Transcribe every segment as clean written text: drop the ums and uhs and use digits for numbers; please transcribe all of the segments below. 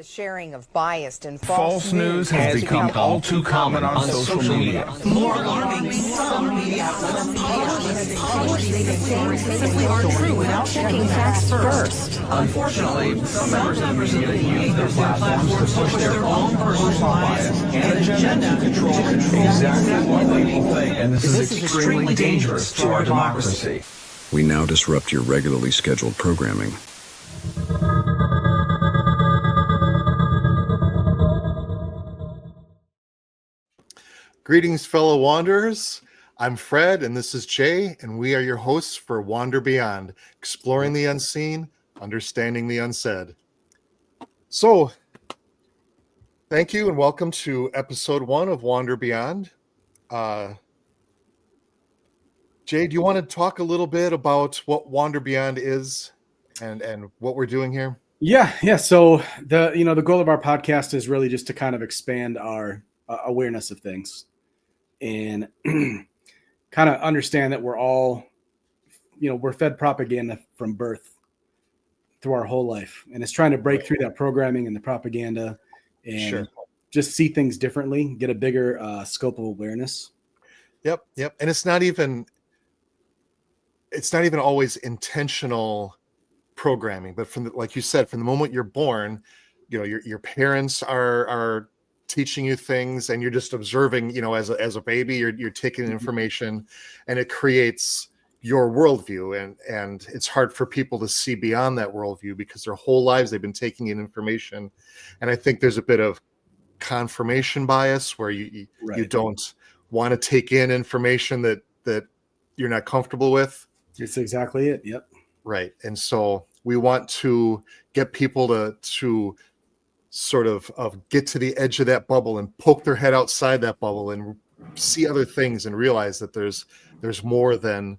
The sharing of biased and false news has become all too common on social media. More alarming, some media outlets publish things that simply aren't true without checking facts first. Unfortunately, some members of the media use their platforms to push their own personal bias and agenda to control exactly what people think. And this is extremely dangerous to our democracy. We now disrupt your regularly scheduled programming. Greetings, fellow wanderers. I'm Fred, and this is Jay, and we are your hosts for Wander Beyond, exploring the unseen, understanding the unsaid. So, thank you, and welcome to episode 1 of Wander Beyond. Jay, do you want to talk a little bit about what Wander Beyond is and what we're doing here? Yeah. So the goal of our podcast is really just to kind of expand our awareness of things and kind of understand that we're all, we're fed propaganda from birth through our whole life. And it's trying to break through that programming and the propaganda and just see things differently, get a bigger scope of awareness. Yep. And it's not even always intentional programming, but like you said, from the moment you're born, your parents are teaching you things, and you're just observing. As a baby, you're taking information, and it creates your worldview, and it's hard for people to see beyond that worldview because their whole lives they've been taking in information. And I think there's a bit of confirmation bias where you don't want to take in information that you're not comfortable with. That's exactly it. Yep. Right. And so we want to get people to sort of get to the edge of that bubble and poke their head outside that bubble and see other things and realize that there's more than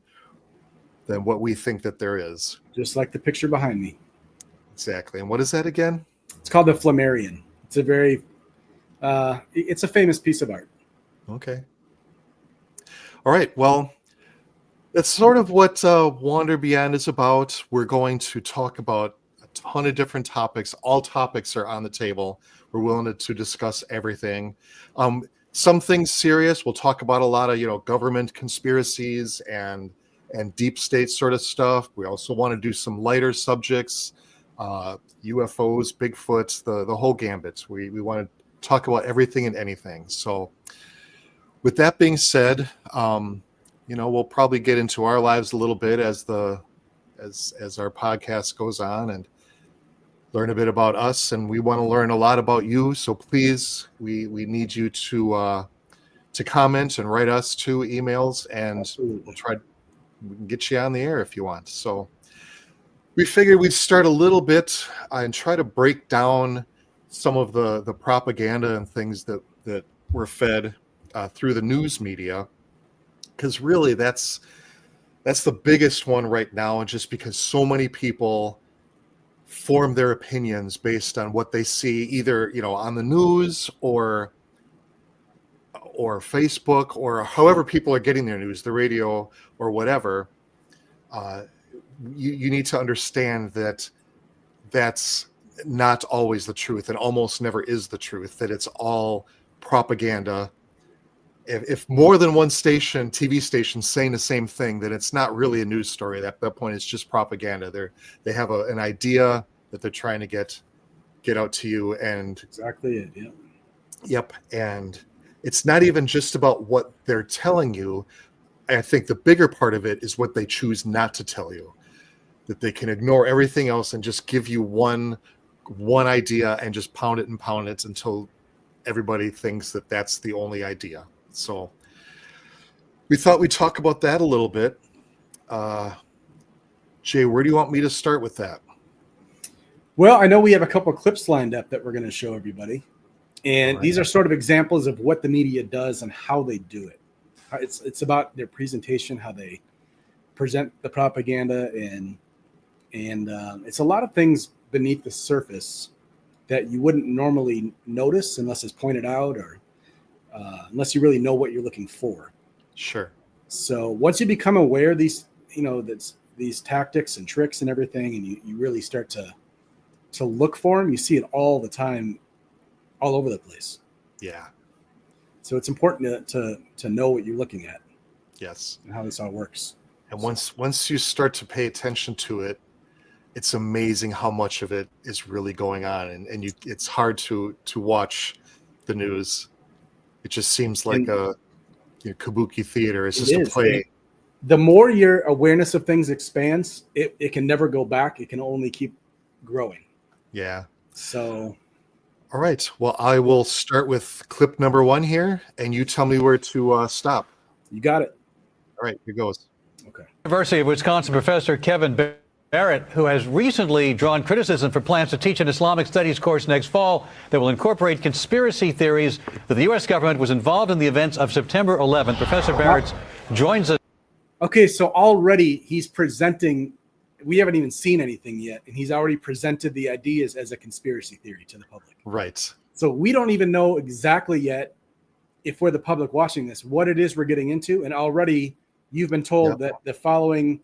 what we think that there is. Just like the picture behind me. Exactly. And what is that again? It's called the Flammarion. It's a very it's a famous piece of art. Okay. All right. Well, that's sort of what Wander Beyond is about. We're going to talk about a ton of different topics. All topics are on the table. We're willing to discuss everything. Some things serious. We'll talk about a lot of government conspiracies and deep state sort of stuff. We also want to do some lighter subjects, UFOs, Bigfoot, the whole gambit. We want to talk about everything and anything. So, with that being said, we'll probably get into our lives a little bit as our podcast goes on and learn a bit about us. And we want to learn a lot about you. So please, we need you to comment and write us 2 emails, and we can get you on the air if you want. So we figured we'd start a little bit and try to break down some of the propaganda and things that were fed through the news media. Because really, that's the biggest one right now, and just because so many people form their opinions based on what they see, either on the news or Facebook, or however people are getting their news, the radio or whatever. You need to understand that that's not always the truth, and almost never is the truth. That it's all propaganda. If more than one TV station saying the same thing, then it's not really a news story. At that point, it's just propaganda. They have an idea that they're trying to get out to you, and exactly it. Yeah. Yep. And it's not even just about what they're telling you. I think the bigger part of it is what they choose not to tell you. That they can ignore everything else and just give you one idea and just pound it until everybody thinks that that's the only idea. So we thought we'd talk about that a little bit. Jay, where do you want me to start with that? Well, I know we have a couple of clips lined up that we're going to show everybody. And these are sort of examples of what the media does and how they do it. It's about their presentation, how they present the propaganda, and it's a lot of things beneath the surface that you wouldn't normally notice unless it's pointed out, or unless you really know what you're looking for. Sure. So once you become aware of these tactics and tricks and everything, and you really start to to look for them. You see it all the time, all over the place. Yeah. So it's important to know what you're looking at. Yes. And how this all works. And once you start to pay attention to it, it's amazing how much of it is really going on, and it's hard to watch the news. It just seems like a kabuki theater. It's just a play. The more your awareness of things expands, it can never go back. It can only keep growing. Yeah. So. All right. Well, I will start with clip number 1 here, and you tell me where to stop. You got it. All right. Here goes. Okay. University of Wisconsin professor Kevin Barrett, who has recently drawn criticism for plans to teach an Islamic studies course next fall that will incorporate conspiracy theories that the U.S. government was involved in the events of September 11th. Professor Barrett joins us. Okay, so already he's presenting, we haven't even seen anything yet, and he's already presented the ideas as a conspiracy theory to the public. Right. So we don't even know exactly yet, if we're the public watching this, what it is we're getting into, and already you've been told that the following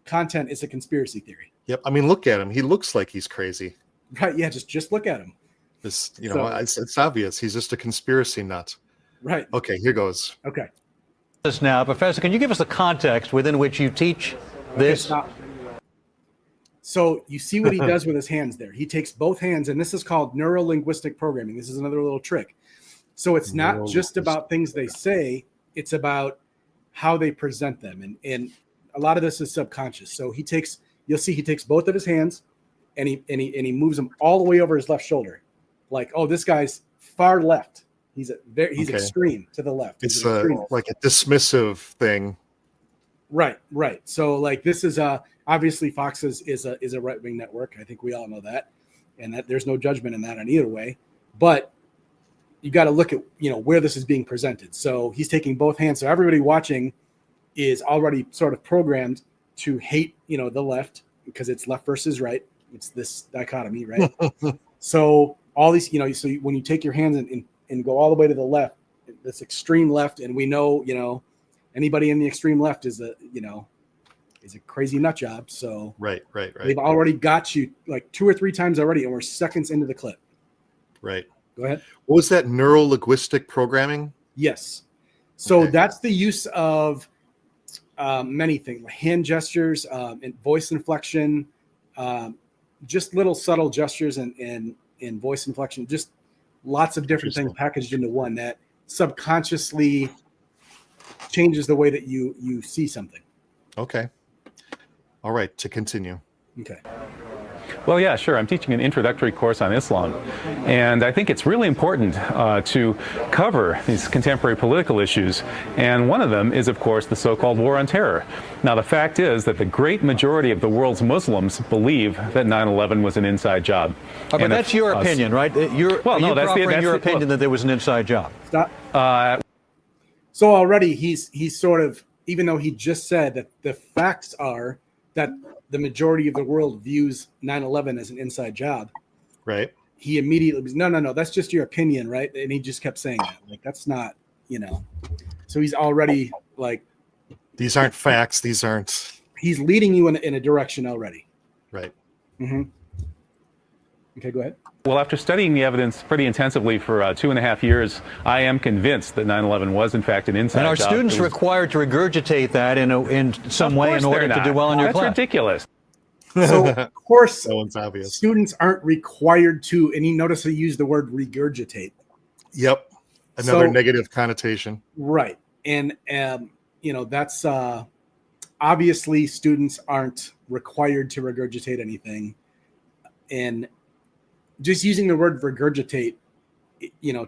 content is a conspiracy theory. Yep. I mean, look at him. He looks like he's crazy. Right. Yeah. Just look at him. It's obvious. He's just a conspiracy nut. Right. Okay. Here goes. Okay. Now, Professor, can you give us the context within which you teach this? So you see what he does with his hands there. He takes both hands, and this is called neuro-linguistic programming. This is another little trick. So it's not just about things they say, it's about how they present them. And a lot of this is subconscious. So you'll see he takes both of his hands and he moves them all the way over his left shoulder. Like, oh, this guy's far left. He's extreme to the left. It's like a dismissive thing. Right. So like this is obviously Fox is a right-wing network. I think we all know that, and that there's no judgment in that on either way. But you got to look at where this is being presented. So he's taking both hands. So everybody watching is already sort of programmed to hate the left because it's left versus right. It's this dichotomy, right? So all these so when you take your hands and go all the way to the left, this extreme left, and we know anybody in the extreme left is a crazy nut job. So right. They've already got you like 2 or 3 times already, and we're seconds into the clip. Right. Go ahead. What was that neuro-linguistic programming? Yes. So that's the use of many things, like hand gestures, and voice inflection, just little subtle gestures and voice inflection, just lots of different things packaged into one that subconsciously changes the way that you see something. Okay. All right. To continue. Okay. Well, yeah, sure. I'm teaching an introductory course on Islam, and I think it's really important to cover these contemporary political issues, and one of them is, of course, the so-called war on terror. Now, the fact is that the great majority of the world's Muslims believe that 9/11 was an inside job. But that's your opinion, right? You're offering your opinion that there was an inside job. Stop. So already he's sort of, even though he just said that the facts are that the majority of the world views 9/11 as an inside job. Right. He immediately was, no, that's just your opinion, right? And he just kept saying that. Like, that's not, So he's already like, these aren't facts. These aren't. He's leading you in a direction already. Right. Mm-hmm. Okay, go ahead. Well, after studying the evidence pretty intensively for 2.5 years, I am convinced that 9/11 was, in fact, an inside job. And are students required to regurgitate that in some way in order to do well in your class? That's ridiculous. So, of course, that one's obvious. Students aren't required to, and you notice he used the word regurgitate. Yep. Another negative connotation. Right. And, that's obviously students aren't required to regurgitate anything. And just using the word regurgitate,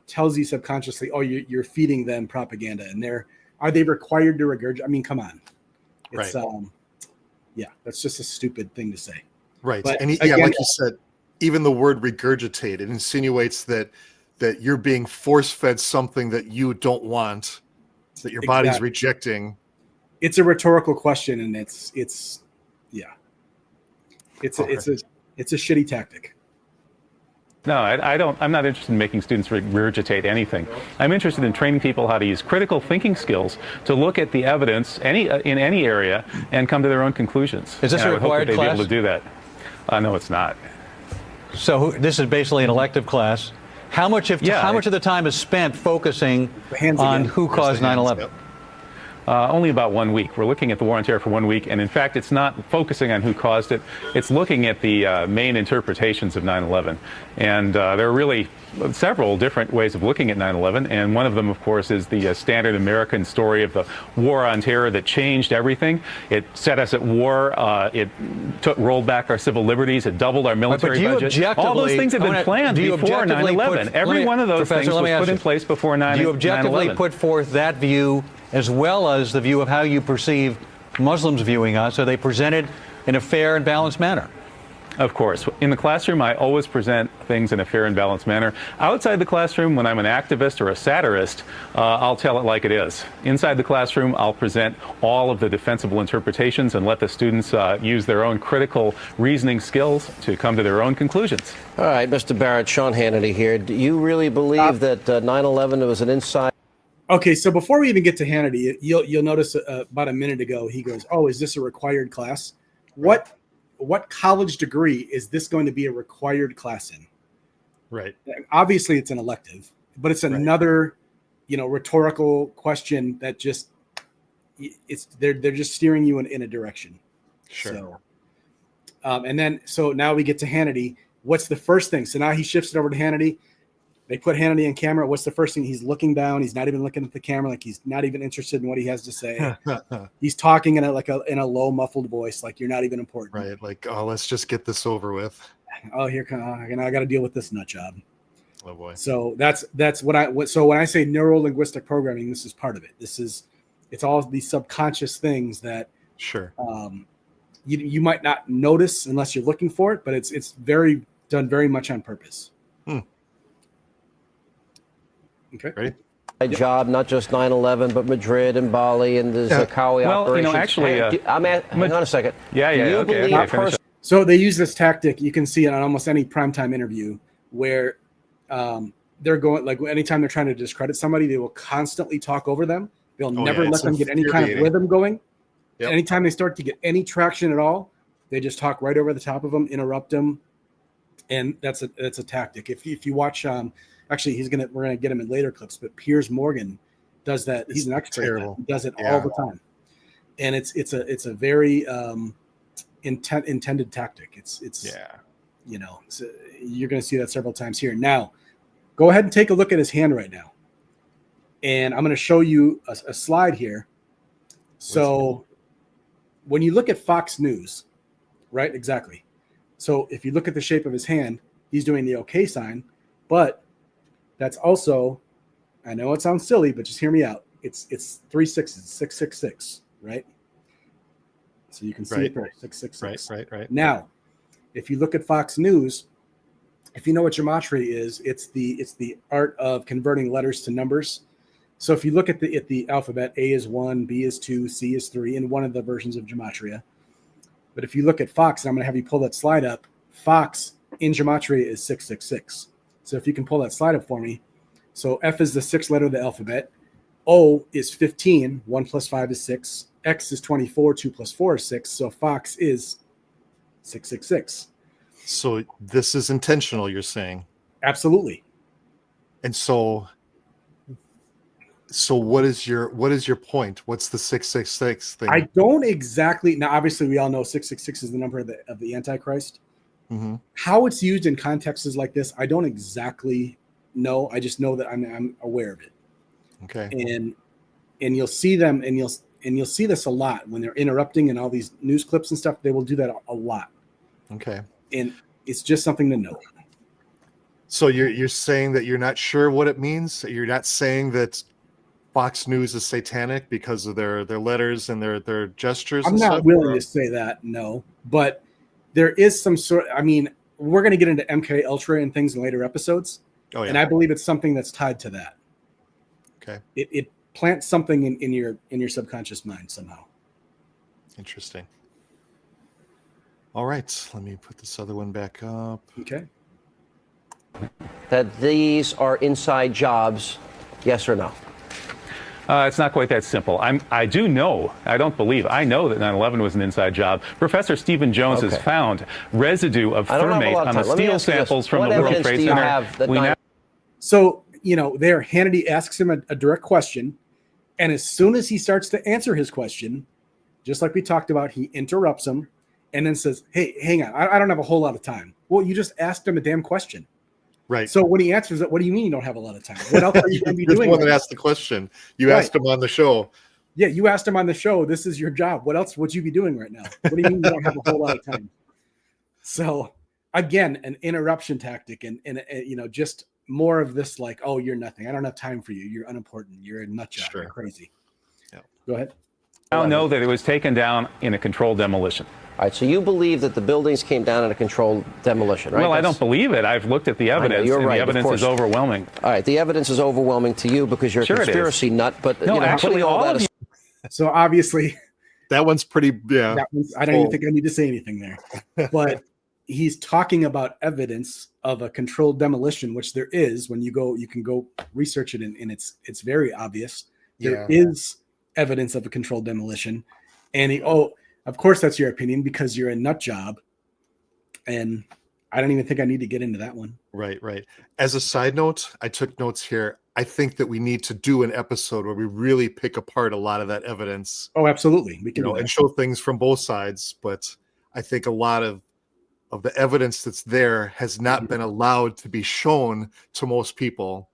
tells you subconsciously, oh, you're feeding them propaganda. And are they required to regurgitate? I mean, come on. It's, right. That's just a stupid thing to say. Right. But and again, like you said, even the word regurgitate, it insinuates that you're being force-fed something that you don't want, that your body's rejecting. It's a rhetorical question, and it's a shitty tactic. No, I'm not interested in making students regurgitate anything. I'm interested in training people how to use critical thinking skills to look at the evidence in any area and come to their own conclusions. Is this a required class? Be able to do that. No, it's not. So this is basically an elective class. How much of the time is spent focusing on who caused 9/11? Only about 1 week. We're looking at the war on terror for 1 week, and in fact, it's not focusing on who caused it. It's looking at the main interpretations of 9/11. And there are really several different ways of looking at 9/11, and one of them, of course, is the standard American story of the war on terror that changed everything. It set us at war. It rolled back our civil liberties. It doubled our military budget. All those things have been planned before 9/11. Every one of those things was put in place before 9/11. Do you objectively put forth that view as well as the view of how you perceive Muslims viewing us? Are they presented in a fair and balanced manner? Of course. In the classroom, I always present things in a fair and balanced manner. Outside the classroom, when I'm an activist or a satirist, I'll tell it like it is. Inside the classroom, I'll present all of the defensible interpretations and let the students use their own critical reasoning skills to come to their own conclusions. All right, Mr. Barrett, Sean Hannity here. Do you really believe that 9/11 was an inside? Okay, so before we even get to Hannity, you'll notice about a minute ago he goes, "Oh, is this a required class? What college degree is this going to be a required class in?" Right. Obviously, it's an elective, but it's another, rhetorical question that just they're just steering you in a direction. Sure. So now we get to Hannity. What's the first thing? So now he shifts it over to Hannity. They put Hannity on camera. What's the first thing? He's looking down. He's not even looking at the camera. Like he's not even interested in what he has to say. He's talking in a low, muffled voice, like you're not even important. Right. Like, oh, let's just get this over with. Oh, I got to deal with this nut job. Oh boy. So that's so when I say neuro-linguistic programming, this is part of it. It's all these subconscious things that you might not notice unless you're looking for it, but it's done very much on purpose. Okay. Ready? Job, not just 9/11, but Madrid and Bali and the Zakawi operations. Actually, hang on a second. So they use this tactic. You can see it on almost any primetime interview where they're going, like anytime they're trying to discredit somebody, they will constantly talk over them. They'll never let them get any kind of rhythm going. Yep. Anytime they start to get any traction at all, they just talk right over the top of them, interrupt them, and that's a tactic. If you watch, actually, we're gonna get him in later clips, but Piers Morgan does that. He's an expert. He does it all the time, and it's a very intended tactic. You're gonna see that several times here. Now, go ahead and take a look at his hand right now, and I'm gonna show you a slide here. So, when you look at Fox News, right? Exactly. So if you look at the shape of his hand, he's doing the OK sign, but that's also, I know it sounds silly, but just hear me out. It's 3 6s, 666, right? So you can see it there, 666. Right. Now, if you look at Fox News, if you know what gematria is, it's the art of converting letters to numbers. So if you look at the alphabet, A is 1, B is 2, C is 3 in one of the versions of gematria. But if you look at Fox, and I'm going to have you pull that slide up, Fox in gematria is 666. So if you can pull that slide up for me. So F is the sixth letter of the alphabet. O is 15. 1 plus 5 is 6. X is 24. 2 plus 4 is 6. So Fox is 666. So this is intentional, you're saying? Absolutely. And so what is your point? What's the 666 thing? I don't exactly. Now, obviously, we all know 666 is the number of the Antichrist. Mm-hmm. How it's used in contexts like this, I don't exactly know. I just know that I'm aware of it. Okay. And you'll see them, and you'll see this a lot when they're interrupting and all these news clips and stuff. They will do that a lot. Okay. And it's just something to know. So you're saying that you're not sure what it means? You're not saying that Fox News is satanic because of their letters and their gestures? I'm not willing to say that, no. But there is some sort. I mean, we're going to get into MK Ultra and things in later episodes. Oh, yeah. And I believe it's something that's tied to that. Okay. It plants something in your subconscious mind somehow. Interesting. All right, let me put this other one back up. Okay. That these are inside jobs, yes or no? It's not quite that simple. I do know, I don't believe, I know that 9/11 was an inside job. Professor Stephen Jones has found residue of thermate on the steel samples from the World Trade Center. So, there Hannity asks him a direct question, and as soon as he starts to answer his question, just like we talked about, he interrupts him and then says, hey, hang on, I don't have a whole lot of time. Well, you just asked him a damn question. Right. So when he answers it, what do you mean you don't have a lot of time? What else are you going to be doing? You're the one that asked the question. You asked him on the show. Yeah, you asked him on the show. This is your job. What else would you be doing right now? What do you mean you don't have a whole lot of time? So again, an interruption tactic and just more of this like, oh, you're nothing. I don't have time for you. You're unimportant. You're a nut job. You're crazy. Yeah. Go ahead. I now know that it was taken down in a controlled demolition. All right, so you believe that the buildings came down in a controlled demolition, right? Well, I don't believe it. I've looked at the evidence, you're and right, the evidence is overwhelming. All right, the evidence is overwhelming to you because you're a conspiracy nut, but no, actually, all of you. So obviously, that one's pretty. Yeah, I don't even think I need to say anything there. But he's talking about evidence of a controlled demolition, which there is. When you go, you can go research it, and it's very obvious. There is evidence of a controlled demolition, and of course, that's your opinion because you're a nut job. And I don't even think I need to get into that one. Right. As a side note, I took notes here. I think that we need to do an episode where we really pick apart a lot of that evidence. Oh, absolutely. We can do that. And show things from both sides. But I think a lot of the evidence that's there has not been allowed to be shown to most people.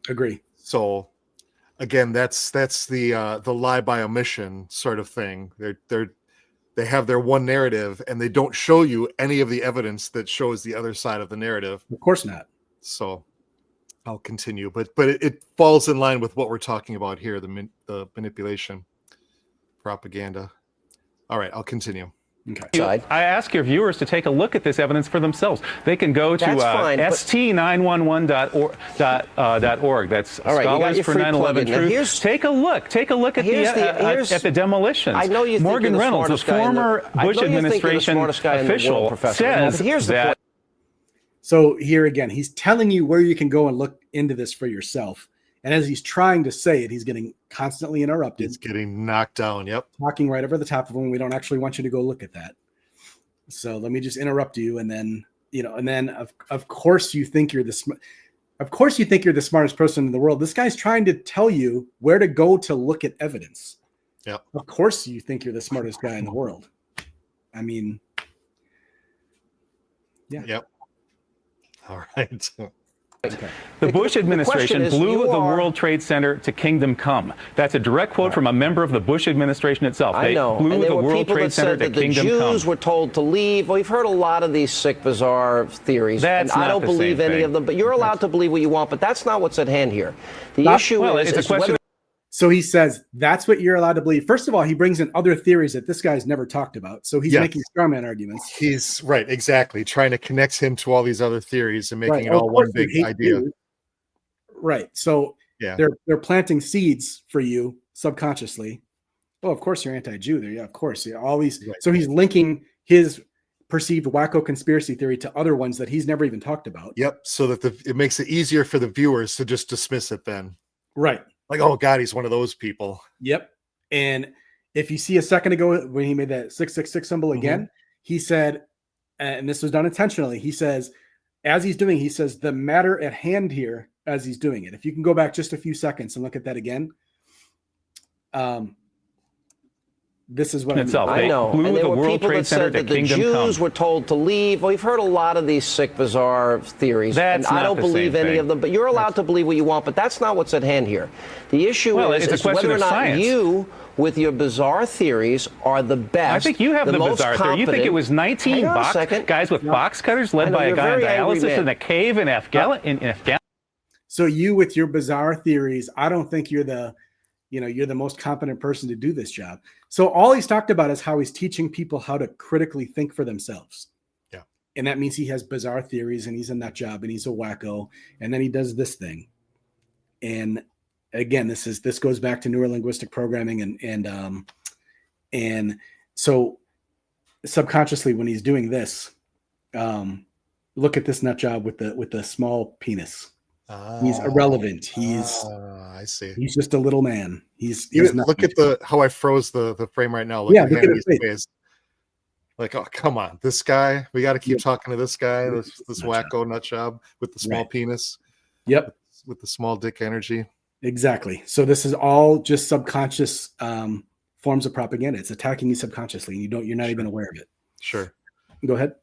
Agree. So again, that's the lie by omission sort of thing. They have their one narrative and they don't show you any of the evidence that shows the other side of the narrative. Of course not. So I'll continue, but it falls in line with what we're talking about here, the manipulation, propaganda. All right, I'll continue. Okay. I ask your viewers to take a look at this evidence for themselves. They can go to st911.org. That's Scholars for 9/11 Truth. Take a look. Take a look at the demolitions. I know you think Morgan Reynolds, the former Bush administration official, says that. So here again, he's telling you where you can go and look into this for yourself. And as he's trying to say it, he's getting constantly interrupted. It's getting knocked down. Yep. Talking right over the top of him. We don't actually want you to go look at that. So let me just interrupt you. And then, of course you think you're the smartest person in the world. This guy's trying to tell you where to go to look at evidence. Yeah. Of course you think you're the smartest guy in the world. I mean, yeah. Yep. All right. Okay. The Bush administration blew the World Trade Center to kingdom come. That's a direct quote from a member of the Bush administration itself. I know. Blew and there the were World people Trade that Center said that to kingdom the come. Jews were told to leave. Well, we've heard a lot of these sick, bizarre theories. That's and I not don't the believe same any thing. of them. But you're allowed to believe what you want. But that's not what's at hand here. The issue is whether. So he says that's what you're allowed to believe. First of all, he brings in other theories that this guy's never talked about. So he's making straw man arguments. He's right, exactly, trying to connect him to all these other theories and making it all one big idea. Right. So they're planting seeds for you subconsciously. Oh, of course you're anti-Jew there. Yeah, of course. Yeah, always. Right. So he's linking his perceived wacko conspiracy theory to other ones that he's never even talked about. Yep. So that it makes it easier for the viewers to just dismiss it then. Right. Like, oh God, he's one of those people. Yep. And if you see a second ago when he made that 666 symbol again, he said, and this was done intentionally, he says, as he's doing, he says the matter at hand here as he's doing it. If you can go back just a few seconds and look at that again. This is what I know. And there were people that said that the Jews were told to leave. Well, we've heard a lot of these sick, bizarre theories. And I don't believe any of them. But you're allowed to believe what you want. But that's not what's at hand here. The issue is whether or not you, with your bizarre theories, are the best. I think you have the bizarre theory. You think it was 19 guys with box cutters led by a guy on dialysis in a cave in Afghanistan? So you, with your bizarre theories, I don't think you're the most competent person to do this job. So all he's talked about is how he's teaching people how to critically think for themselves. Yeah. And that means he has bizarre theories and he's a nut job and he's a wacko. And then he does this thing. And again, this goes back to neurolinguistic programming and so subconsciously when he's doing this, look at this nut job with the small penis. He's irrelevant. I see. He's just a little man. He's look at how I froze the frame right now. Look at Handy's face. Like, oh, come on, this guy. We got to keep talking to this guy, this wacko nut job with the small penis. Yep. With the small dick energy. Exactly. So this is all just subconscious forms of propaganda. It's attacking you subconsciously, and you're not even aware of it. Sure. Go ahead.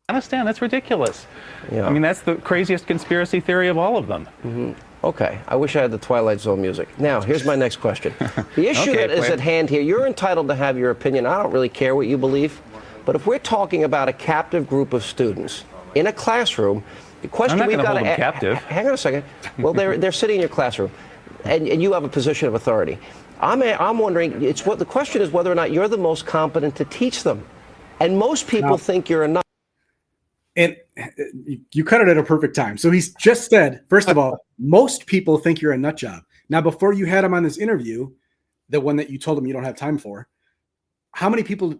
I understand. That's ridiculous. Yeah. I mean, that's the craziest conspiracy theory of all of them. Mm-hmm. Okay. I wish I had the Twilight Zone music. Now, here's my next question. The issue that is at hand here, you're entitled to have your opinion. I don't really care what you believe. But if we're talking about a captive group of students in a classroom, the question we've got to captive. Hang on a second. Well, they're sitting in your classroom, and you have a position of authority. I'm wondering. The question is whether or not you're the most competent to teach them, and most people think you're enough. And you cut it at a perfect time. So he's just said, first of all, most people think you're a nut job. Now, before you had him on this interview, the one that you told him you don't have time for, how many people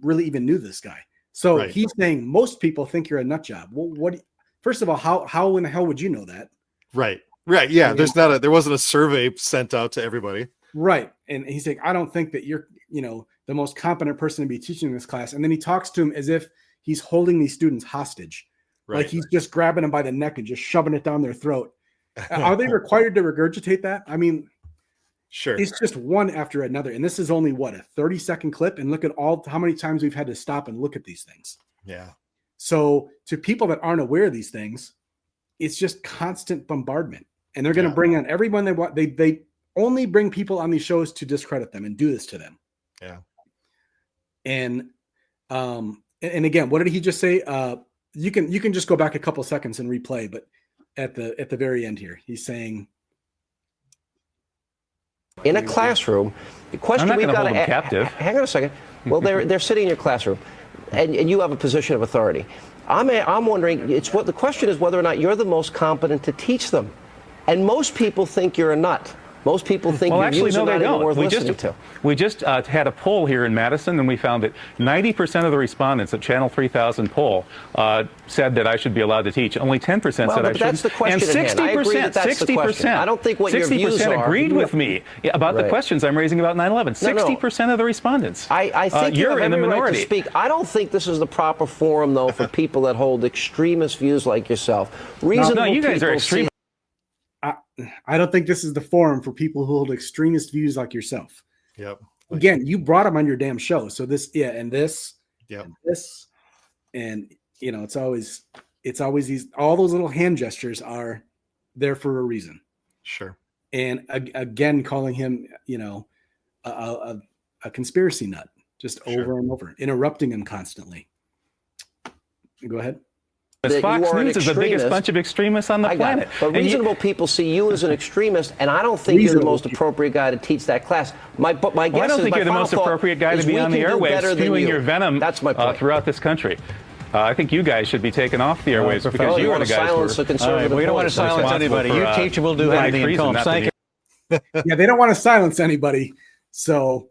really even knew this guy? So he's saying most people think you're a nut job. Well, first of all, how in the hell would you know that? Right. Yeah. There wasn't a survey sent out to everybody. Right. And he's saying, I don't think that you're, the most competent person to be teaching this class. And then he talks to him as if he's holding these students hostage. Right. Like he's just grabbing them by the neck and just shoving it down their throat. Are they required to regurgitate that? I mean, sure. It's just one after another. And this is only a 30-second clip. And look at how many times we've had to stop and look at these things. Yeah. So to people that aren't aware of these things, it's just constant bombardment. And they're going to bring on everyone they want. They only bring people on these shows to discredit them and do this to them. Yeah. And again, what did he just say? You can just go back a couple seconds and replay, but at the very end here, he's saying, in a classroom, the question we've got to captive. Hang on a second. Well, they're sitting in your classroom, and you have a position of authority. I'm wondering. The question is whether or not you're the most competent to teach them, and most people think you're a nut. Most people think your views are not even worth listening to. We just had a poll here in Madison, and we found that 90% of the respondents at Channel 3000 poll said that I should be allowed to teach. Only 10% said I shouldn't. That's the question. And 60%, I don't think what your views are. agreed with me about the questions I'm raising about 9/11. 60% of the respondents. I think you're in the minority. Right to speak. I don't think this is the proper forum, though, for people that hold extremist views like yourself. No, you guys are extreme. I don't think this is the forum for people who hold extremist views like yourself. Yep. Again, you brought them on your damn show. So this, and this, yep. And this, and it's always these, all those little hand gestures are there for a reason. Sure. And again, calling him, a conspiracy nut, just over and over, interrupting him constantly. Go ahead. Fox News is the biggest bunch of extremists on the planet. But reasonable people see you as an extremist, and I don't think you're the most appropriate guy to teach that class. My guess is, I don't think you're the most appropriate guy to be on the airwaves spewing your venom throughout this country. I think you guys should be taken off the airwaves because you are the guys who we don't want to silence anybody. You teach and we'll do anything. Yeah, they don't want to silence anybody. So,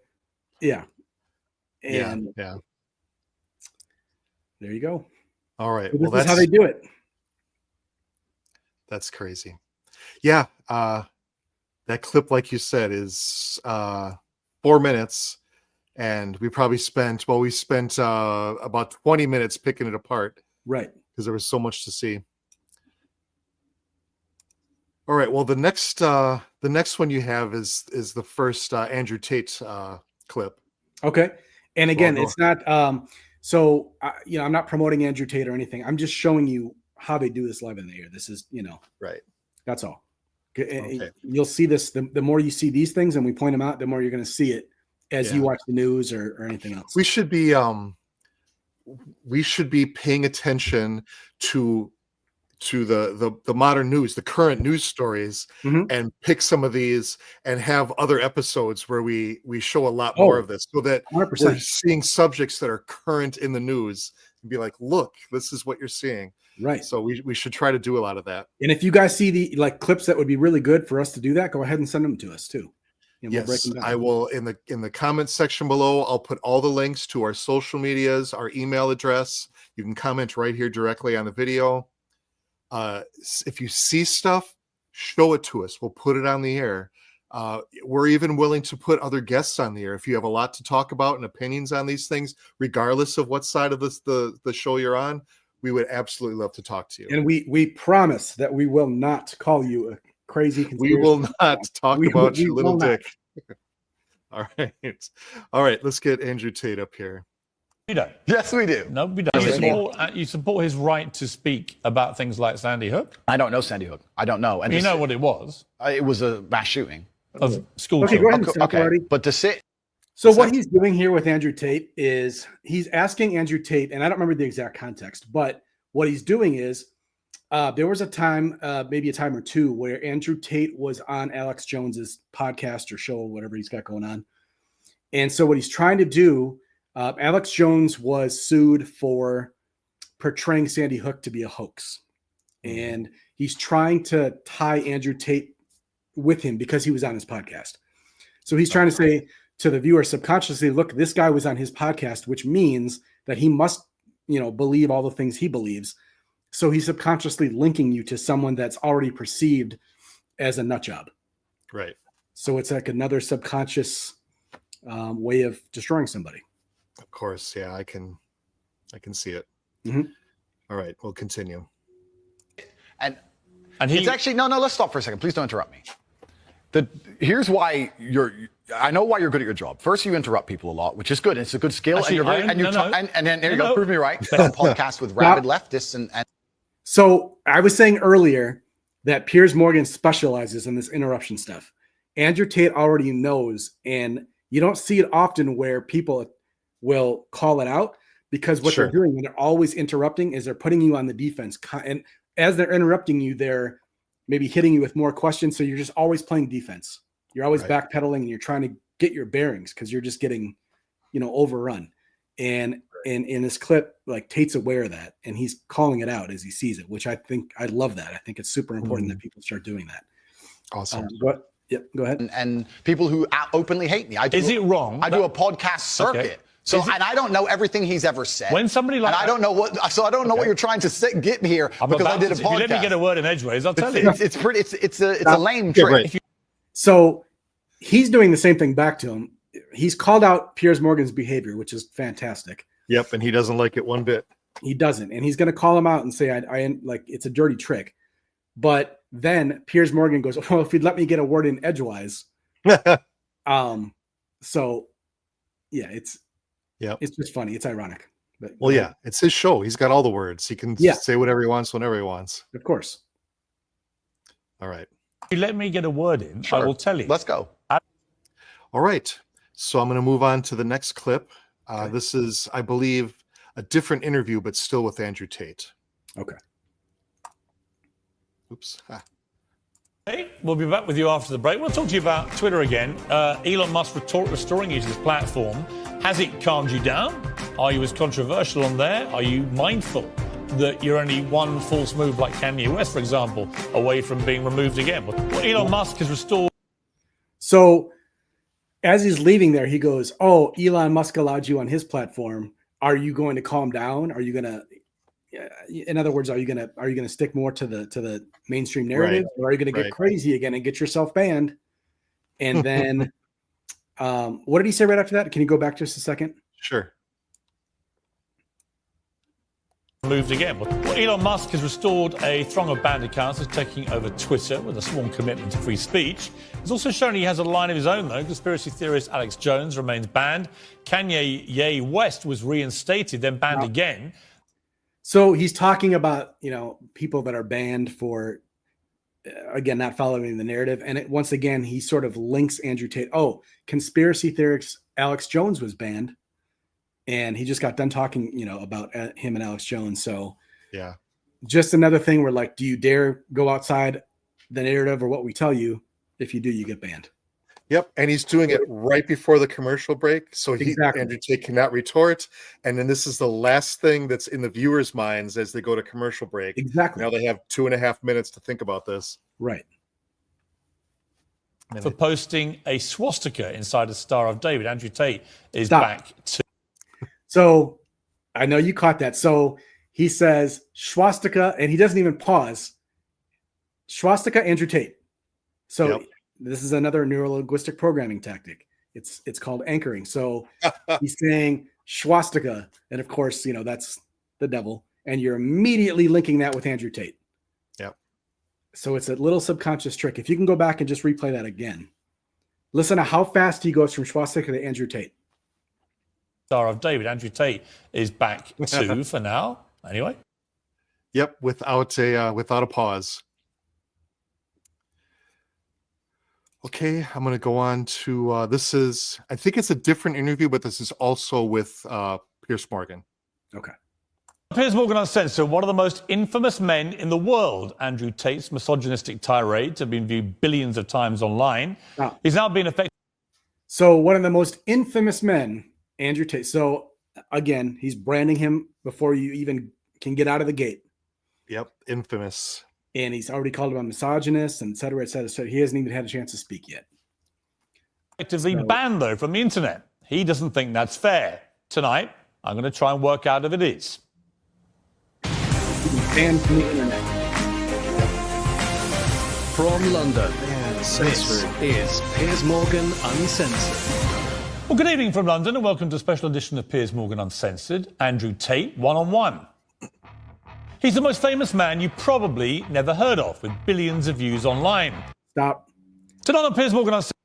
yeah. And yeah. There you go. All right. So that's how they do it. That's crazy. Yeah. That clip, like you said, is 4 minutes. And we probably spent about 20 minutes picking it apart. Right. Because there was so much to see. All right. Well, the next one you have is the first Andrew Tate clip. Okay. And again, it's not so, I'm not promoting Andrew Tate or anything. I'm just showing you how they do this live in the air. This is, right. That's all. Okay. You'll see this. The more you see these things and we point them out, the more you're going to see it as you watch the news or anything else. We should be paying attention to the modern news, the current news stories, and pick some of these and have other episodes where we show a lot more of this so that 100%. We're seeing subjects that are current in the news and be like, look, this is what you're seeing. Right. So we should try to do a lot of that. And if you guys see the clips that would be really good for us to do that, go ahead and send them to us too. Yes, I will in the comments section below. I'll put all the links to our social medias, our email address. You can comment right here directly on the video. If you see stuff, show it to us. We'll put it on the air. We're even willing to put other guests on the air if you have a lot to talk about and opinions on these things, regardless of what side of the show you're on. We would absolutely love to talk to you. And we promise that we will not call you a crazy conspiracy. We will not talk about your little dick. All right. Let's get Andrew Tate up here. We don't. Yes, we do. No, we don't. You support his right to speak about things like Sandy Hook? I don't know Sandy Hook. I don't know. And you know what it was? It was a mass shooting. Of school Okay, children. go ahead and stop already. But to sit. So what he's doing here with Andrew Tate is he's asking Andrew Tate, and I don't remember the exact context, but what he's doing is there was a time, maybe a time or two, where Andrew Tate was on Alex Jones's podcast or show, whatever he's got going on. And so what he's trying to do, Alex Jones was sued for portraying Sandy Hook to be a hoax. And he's trying to tie Andrew Tate with him because he was on his podcast. So he's trying to say to the viewer subconsciously, look, this guy was on his podcast, which means that he must, believe all the things he believes. So he's subconsciously linking you to someone that's already perceived as a nut job. Right. So it's like another subconscious way of destroying somebody. Of course. Yeah, I can see it. Mm-hmm. All right, we'll continue. And it's actually, no, let's stop for a second. Please don't interrupt me. Here's why I know why you're good at your job. First, you interrupt people a lot, which is good. It's a good skill. Actually, and then there you go. Prove me right. On podcasts with rabid leftists and. So I was saying earlier that Piers Morgan specializes in this interruption stuff. Andrew Tate already knows, and you don't see it often where people will call it out because what they're doing when they're always interrupting is they're putting you on the defense. And as they're interrupting you, they're maybe hitting you with more questions. So you're just always playing defense. You're always backpedaling and you're trying to get your bearings because you're just getting, overrun. And in this clip, like Tate's aware of that and he's calling it out as he sees it, which I love that. I think it's super important that people start doing that. Awesome. Go ahead. And people who openly hate me. Is it wrong? I do a podcast circuit. Okay. So, and I don't know everything he's ever said. When somebody like, and I don't know what you're trying to get here because I did a podcast. If you let me get a word in edgeways, I'll tell you. It's a lame trick. Right. So he's doing the same thing back to him. He's called out Piers Morgan's behavior, which is fantastic. Yep, and he doesn't like it one bit. He doesn't, and he's going to call him out and say, "I like it's a dirty trick." But then Piers Morgan goes, "Well, if you'd let me get a word in edgewise." So yeah, it's just funny. It's ironic. But it's his show. He's got all the words. He can say whatever he wants whenever he wants. Of course. All right. If you let me get a word in, I will tell you. Let's go. All right. So I'm going to move on to the next clip. This is, I believe, a different interview, but still with Andrew Tate. Okay. Oops. Hey, we'll be back with you after the break. We'll talk to you about Twitter again. Elon Musk restoring you to this platform. Has it calmed you down? Are you as controversial on there? Are you mindful that you're only one false move, like Kanye West, for example, away from being removed again? Well, Elon Musk has restored. So as he's leaving there, he goes, "Oh, Elon Musk allowed you on his platform. Are you going to calm down? Are you going to, in other words, are you going to stick more to the mainstream narrative, or are you going to get crazy again and get yourself banned?" And then, what did he say right after that? Can you go back just a second? Sure. Moved again. Well, Elon Musk has restored a throng of banned accounts, is taking over Twitter with a small commitment to free speech. He's also shown he has a line of his own, though. Conspiracy theorist Alex Jones remains banned. Kanye West was reinstated, then banned again. So he's talking about, people that are banned for, again, not following the narrative. And once again, he sort of links Andrew Tate. Oh, conspiracy theorist Alex Jones was banned. And he just got done talking, about him and Alex Jones. So yeah, just another thing where, like, do you dare go outside the narrative or what we tell you? If you do, you get banned. Yep, and he's doing it right before the commercial break, so Andrew Tate cannot retort. And then this is the last thing that's in the viewers' minds as they go to commercial break. Exactly. Now they have 2.5 minutes to think about this. Right. For posting a swastika inside a Star of David, Andrew Tate is back to. So I know you caught that. So he says swastika, and he doesn't even pause. swastika, Andrew Tate. So Yep. this is another neurolinguistic programming tactic. It's called anchoring. So he's saying swastika, and of course, that's the devil, and you're immediately linking that with Andrew Tate. Yep. So it's a little subconscious trick. If you can go back and just replay that again, listen to how fast he goes from swastika to Andrew Tate. Star of David, Andrew Tate is back too for now. Anyway. Yep, without a pause. Okay, I'm going to go on to this is, I think it's a different interview, but this is also with Piers Morgan. Okay. Piers Morgan Uncensored, one of the most infamous men in the world. Andrew Tate's misogynistic tirades have been viewed billions of times online. Oh. He's now been affected. So one of the most infamous men, Andrew Tate. So again, he's branding him before you even can get out of the gate. Yep, infamous. And he's already called him a misogynist, and et cetera, et cetera, et cetera. He hasn't even had a chance to speak yet. Effectively banned, though, from the internet. He doesn't think that's fair. Tonight, I'm going to try and work out if it is. Banned from the internet. From London, this is Piers Morgan Uncensored. Well, good evening from London, and welcome to a special edition of Piers Morgan Uncensored. Andrew Tate, one-on-one. He's the most famous man you probably never heard of, with billions of views online. Stop. Tonight on Piers Morgan Uncensored.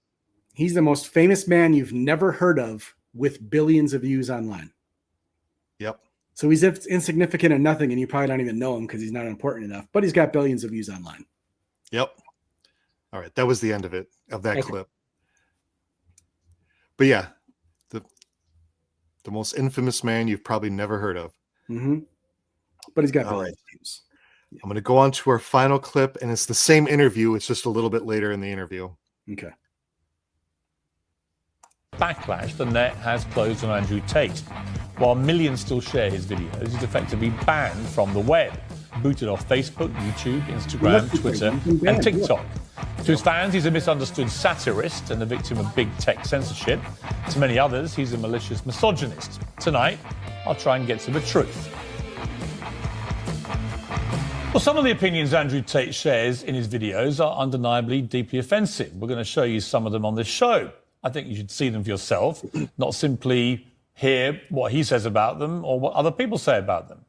He's the most famous man you've never heard of, with billions of views online. Yep. So he's insignificant and nothing, and you probably don't even know him because he's not important enough, but he's got billions of views online. Yep. All right, that was the end of that clip. But yeah, the most infamous man you've probably never heard of. Mm-hmm. But he's got billions of views. I'm going to go on to our final clip, and it's the same interview. It's just a little bit later in the interview. Okay. Backlash, the net has closed on Andrew Tate. While millions still share his videos, he's effectively banned from the web. Booted off Facebook, YouTube, Instagram, Twitter, and TikTok. To his fans, he's a misunderstood satirist and the victim of big tech censorship. To many others, he's a malicious misogynist. Tonight, I'll try and get to the truth. Well, some of the opinions Andrew Tate shares in his videos are undeniably deeply offensive. We're going to show you some of them on this show. I think you should see them for yourself, not simply hear what he says about them or what other people say about them.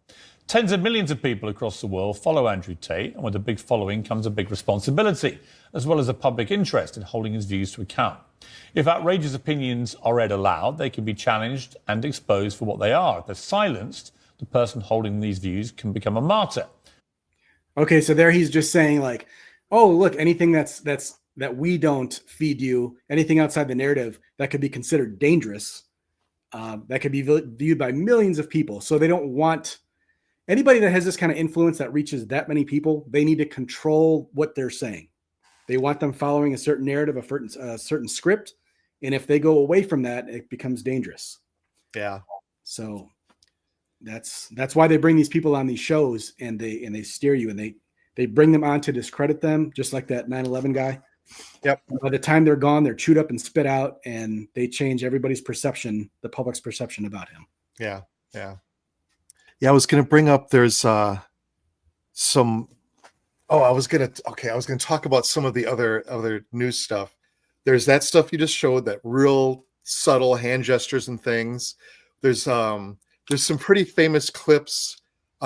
Tens of millions of people across the world follow Andrew Tate, and with a big following comes a big responsibility, as well as a public interest in holding his views to account. If outrageous opinions are read aloud, they can be challenged and exposed for what they are. If they're silenced, the person holding these views can become a martyr. Okay, so there he's just saying like, oh, look, anything that we don't feed you, anything outside the narrative that could be considered dangerous, that could be viewed by millions of people. So they don't want anybody that has this kind of influence that reaches that many people. They need to control what they're saying. They want them following a certain narrative, a certain script. And if they go away from that, it becomes dangerous. Yeah. So that's why they bring these people on these shows, and they steer you, and they bring them on to discredit them, just like that 9/11 guy. Yep. By the time they're gone, they're chewed up and spit out, and they change everybody's perception, the public's perception about him. Yeah. Yeah. Yeah. I was going to bring up, there's some, I was going to talk about some of the other news stuff. There's that stuff you just showed, that real subtle hand gestures and things. There's some pretty famous clips,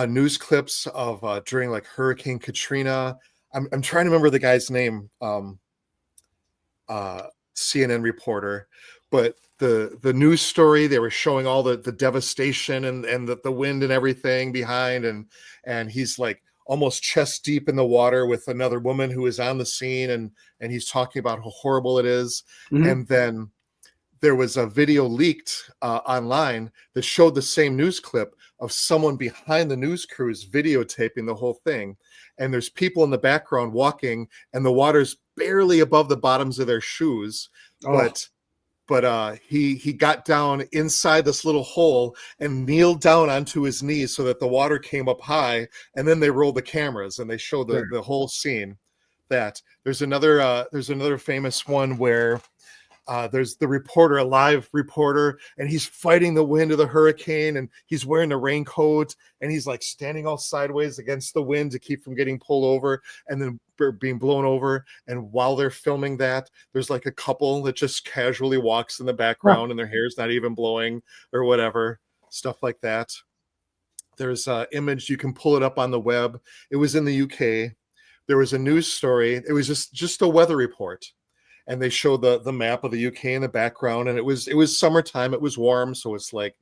news clips of during like Hurricane Katrina. I'm trying to remember the guy's name, CNN reporter, but the news story, they were showing all the devastation and the wind and everything behind, and he's like almost chest deep in the water with another woman who is on the scene, and he's talking about how horrible it is. Mm-hmm. And then there was a video leaked online that showed the same news clip of someone behind the news crews videotaping the whole thing. And there's people in the background walking, and the water's barely above the bottoms of their shoes. Oh. But he got down inside this little hole and kneeled down onto his knees so that the water came up high. And then they rolled the cameras and they showed the whole scene. That there's another famous one where There's the reporter, a live reporter, and he's fighting the wind of the hurricane, and he's wearing the raincoat, and he's like standing all sideways against the wind to keep from getting pulled over and then being blown over. And while they're filming that, there's like a couple that just casually walks in the background and their hair's not even blowing or whatever, stuff like that. There's an image, you can pull it up on the web. It was in the UK. There was a news story. It was just a weather report. And they showed the map of the UK in the background, and it was summertime. It was warm, so it's like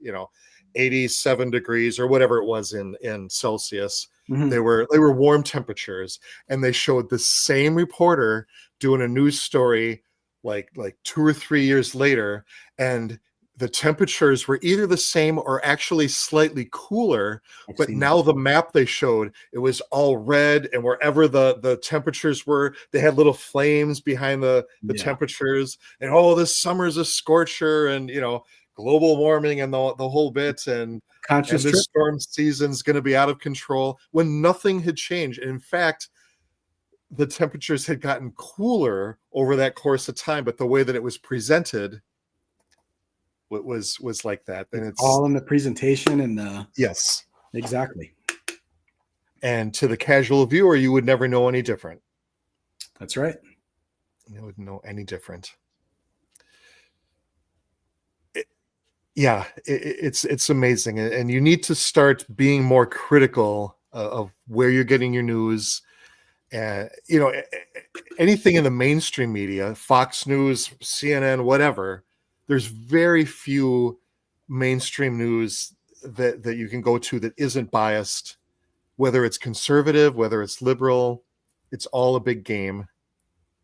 87 degrees or whatever it was in Celsius. Mm-hmm. They were warm temperatures, and they showed the same reporter doing a news story like 2 or 3 years later, and the temperatures were either the same or actually slightly cooler. But now the map they showed, it was all red, and wherever the temperatures were, they had little flames behind the temperatures. And this summer's a scorcher, and global warming and the whole bit, and this storm season's going to be out of control, when nothing had changed. In fact, the temperatures had gotten cooler over that course of time, but the way that it was presented was like that. And it's all in the presentation and the yes, exactly. And to the casual viewer, you would never know any different. That's right. You wouldn't know any different. It's amazing, and you need to start being more critical of where you're getting your news. And anything in the mainstream media, Fox News, CNN, whatever, there's very few mainstream news that you can go to that isn't biased, whether it's conservative, whether it's liberal. It's all a big game.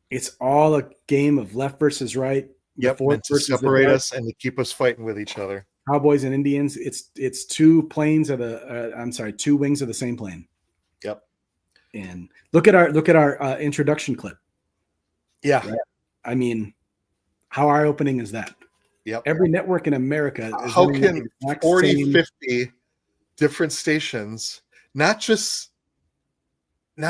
It's all a game of left versus right. Yep, meant to separate us and to keep us fighting with each other. Cowboys and Indians. It's two wings of the same plane. Yep. And look at our introduction clip. Yeah. Right? I mean, how eye-opening is that? Yep. Every network in America is how can 40, 50 different stations not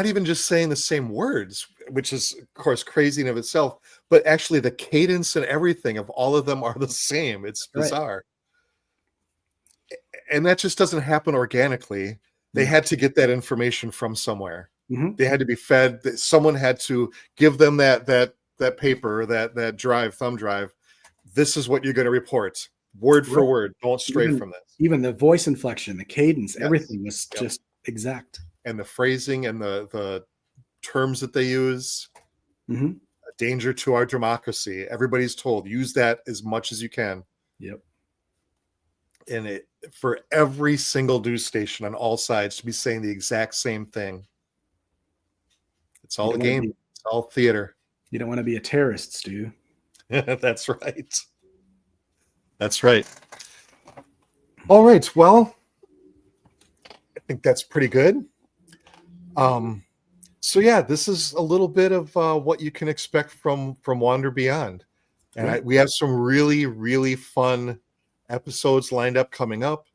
even just saying the same words, which is of course crazy in of itself, but actually the cadence and everything of all of them are the same. It's bizarre. Right. And that just doesn't happen organically. They had to get that information from somewhere. Mm-hmm. They had to be fed. Someone had to give them that paper, that thumb drive. This is what you're going to report, word for word. Don't stray from this. Even the voice inflection, the cadence, everything was just exact. And the phrasing and the terms that they use. Mm-hmm. A danger to our democracy. Everybody's told, use that as much as you can. Yep. And for every single news station on all sides to be saying the exact same thing. It's all a game. It's all theater. You don't want to be a terrorist, Stu. That's right. That's right. All right. Well, I think that's pretty good. So yeah, this is a little bit of what you can expect from Wander Beyond. And we have some really, really fun episodes lined up coming up.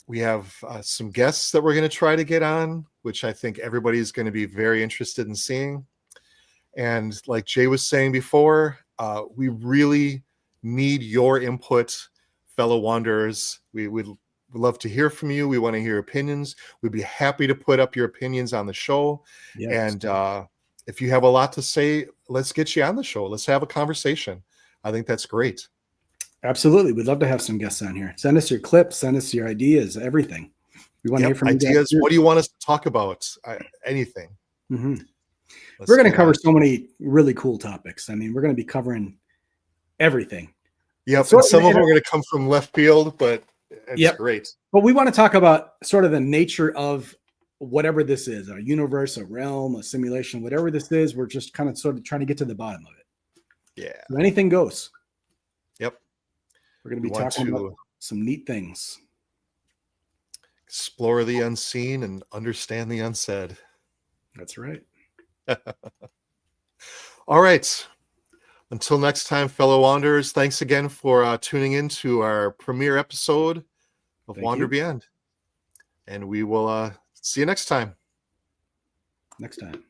We have some guests that we're going to try to get on, which I think everybody's going to be very interested in seeing. And like Jay was saying before, we really need your input, fellow wanderers. We would love to hear from you. We want to hear opinions. We'd be happy to put up your opinions on the show. Yes. And if you have a lot to say, let's get you on the show. Let's have a conversation. I think that's great. Absolutely. We'd love to have some guests on here. Send us your clips, send us your ideas, everything. We want to hear from ideas. You guys. What do you want us to talk about? Anything. Mm-hmm. We're going to cover so many really cool topics. I mean, we're going to be covering everything. Yep. So some of them are going to come from left field, but it's great. But we want to talk about sort of the nature of whatever this is, a universe, a realm, a simulation, whatever this is. We're just kind of sort of trying to get to the bottom of it. Yeah. So anything goes. Yep. We're going to be talking about some neat things. Explore the unseen and understand the unsaid. That's right. All right. Until next time, fellow wanderers, thanks again for tuning in to our premiere episode of Wander Beyond. And we will see you next time. Next time.